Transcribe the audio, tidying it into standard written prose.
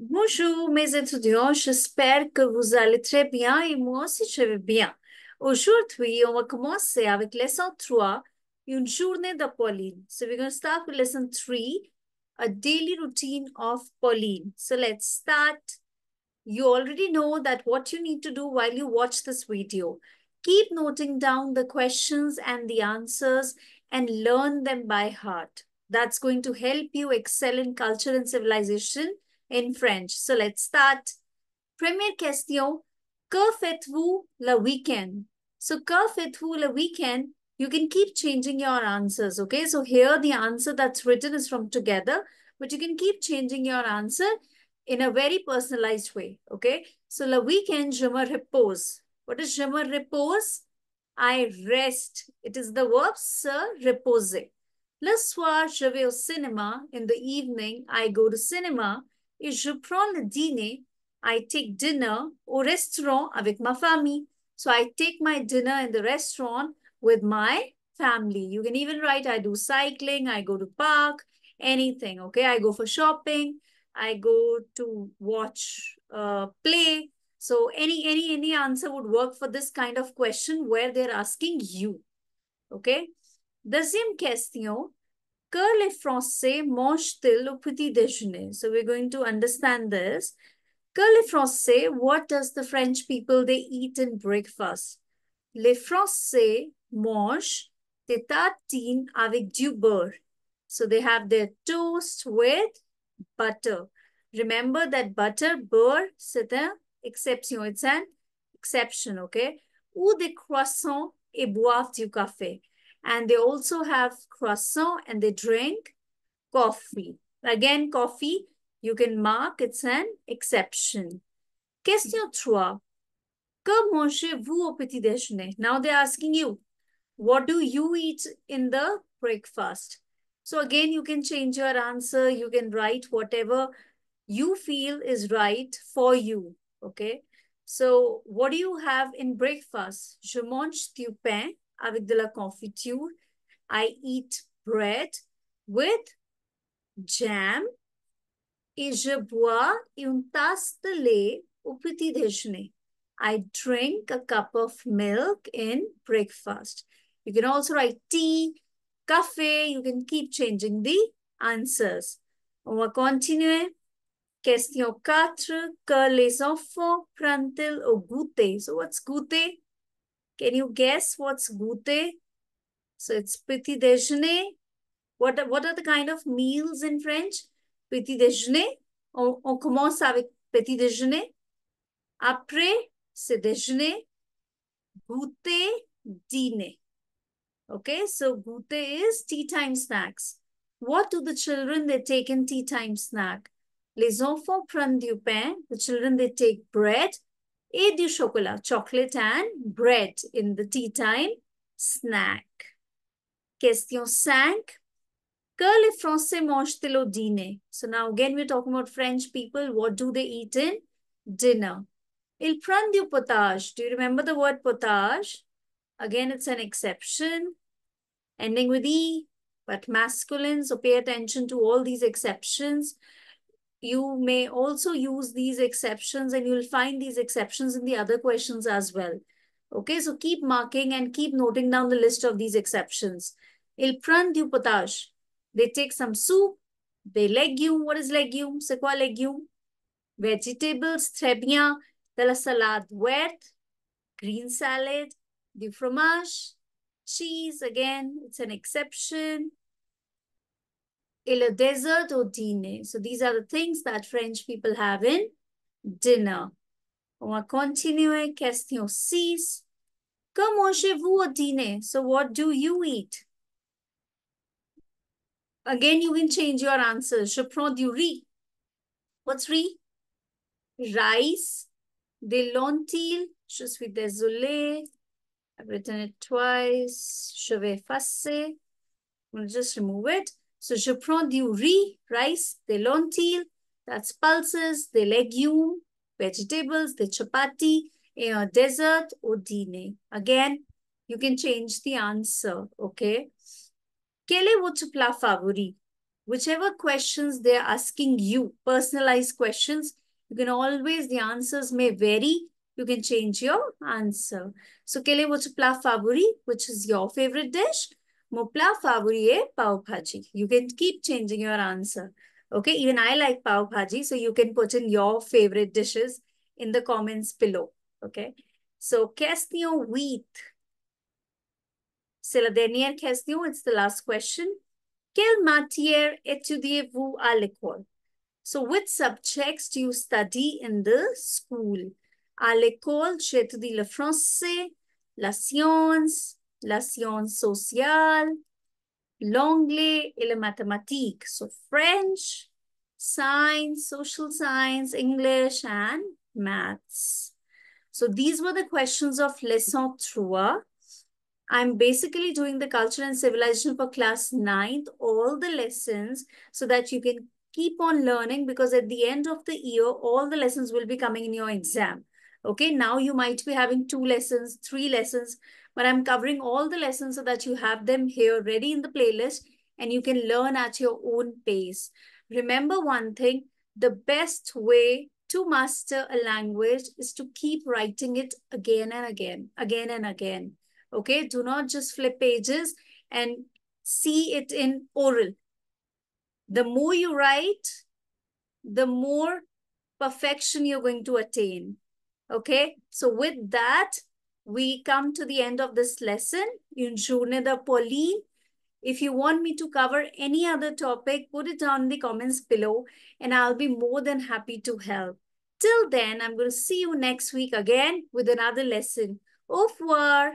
Bonjour mes étudiants, j'espère que vous allez très bien et moi aussi je vais bien. Aujourd'hui, on va commencer avec lesson 3, une journée de Pauline. So we're going to start with lesson 3, a daily routine of Pauline. So let's start. You already know that what you need to do while you watch this video. Keep noting down the questions and the answers and learn them by heart. That's going to help you excel in culture and civilization in French. So let's start. Première question, que faites-vous le weekend? So, que faites-vous le weekend? You can keep changing your answers, okay? So here the answer that's written is from together, but you can keep changing your answer in a very personalized way, okay? So, le weekend, je me repose. What is je me repose? I rest. It is the verb se reposer. Le soir, je vais au cinéma. In the evening, I go to cinema. Et je prends le dîner. I take dinner au restaurant avec ma famille. So I take my dinner in the restaurant with my family. You can even write, I do cycling, I go to park, anything, okay? I go for shopping, I go to watch play. So any answer would work for this kind of question where they're asking you, okay? Deuxième question, que les Français mangent-ils au petit déjeuner? So we're going to understand this. Que les Français, what does the French people, they eat in breakfast? Les Français mangent des tartines avec du beurre. So they have their toast with butter. Remember that butter, beurre, c'est une exception. It's an exception, okay? Ou des croissants et boivent du café. And they also have croissant and they drink coffee. Again, coffee, you can mark it's an exception. Question 3. Que mangez-vous au petit déjeuner? Now they're asking you, what do you eat in the breakfast? So again, you can change your answer. You can write whatever you feel is right for you. Okay. So what do you have in breakfast? Je mange du pain avec de la confiture. I eat bread with jam et je bois une tasse de lait au petit déjeuner. I drink a cup of milk in breakfast. You can also write tea, café. You can keep changing the answers. On va continuer. Question 4. Que les enfants prennent-ils au goûter? So what's goûter? Can you guess what's goûter? So it's petit déjeuner. What are the kind of meals in French? Petit déjeuner. On commence avec petit déjeuner. Après, c'est déjeuner. Goûter, dîner. Okay, so goûter is tea time snacks. What do the children, they take in tea time snack? Les enfants prennent du pain. The children, they take bread et du chocolat, chocolate and bread in the tea time snack. Question 5. Que les Français mangent-ils au dîner? So now again, we're talking about French people. What do they eat in dinner? Ils prennent du potage. Do you remember the word potage? Again, it's an exception. Ending with E, but masculine. So pay attention to all these exceptions. You may also use these exceptions and you'll find these exceptions in the other questions as well. Okay, so keep marking and keep noting down the list of these exceptions. Ils prennent du potage. They take some soup, des légumes. What is légume? C'est quoi légume? Vegetables, très bien. De la salade verte, green salad, du fromage, cheese, again, it's an exception. Et le dessert au dîner. So these are the things that French people have in dinner. On va continuer. Question 6. Que mangez-vous au dîner? So what do you eat? Again, you can change your answers. Je prends du riz. What's riz? Rice. Des lentilles. Je suis désolée. I've written it twice. Je vais effacer. We'll just remove it. So, je prends du riz, rice, des lentilles. That's pulses, des légumes, vegetables, des chapati, et un dessert au dîner. Again, you can change the answer, okay? Quel est votre plat favori? whichever questions they're asking you, personalized questions, you can always, the answers may vary. You can change your answer. So, quel est votre plat favori? Which is your favorite dish? Mon plat favori est pav bhaji. You can keep changing your answer. Okay, even I like pav bhaji, so you can put in your favorite dishes in the comments below. Okay, so question 8. C'est la dernière question, it's the last question. Quelle matière étudiez-vous à l'école? So, which subjects do you study in the school? À l'école, j'étudie le français, la science sociale, l'anglais et les mathématiques. So, French, science, social science, English, and maths. So, these were the questions of Leçon 3. I'm basically doing the culture and civilization for class 9th, all the lessons, so that you can keep on learning, because at the end of the year, all the lessons will be coming in your exam. Okay, now you might be having 2 lessons, 3 lessons, but I'm covering all the lessons so that you have them here ready in the playlist and you can learn at your own pace. Remember one thing, the best way to master a language is to keep writing it again and again. Okay, do not just flip pages and see it in oral. The more you write, the more perfection you're going to attain. Okay, so with that, we come to the end of this lesson. Une journée de Pauline. If you want me to cover any other topic, put it down in the comments below and I'll be more than happy to help. Till then, I'm going to see you next week again with another lesson. Au revoir.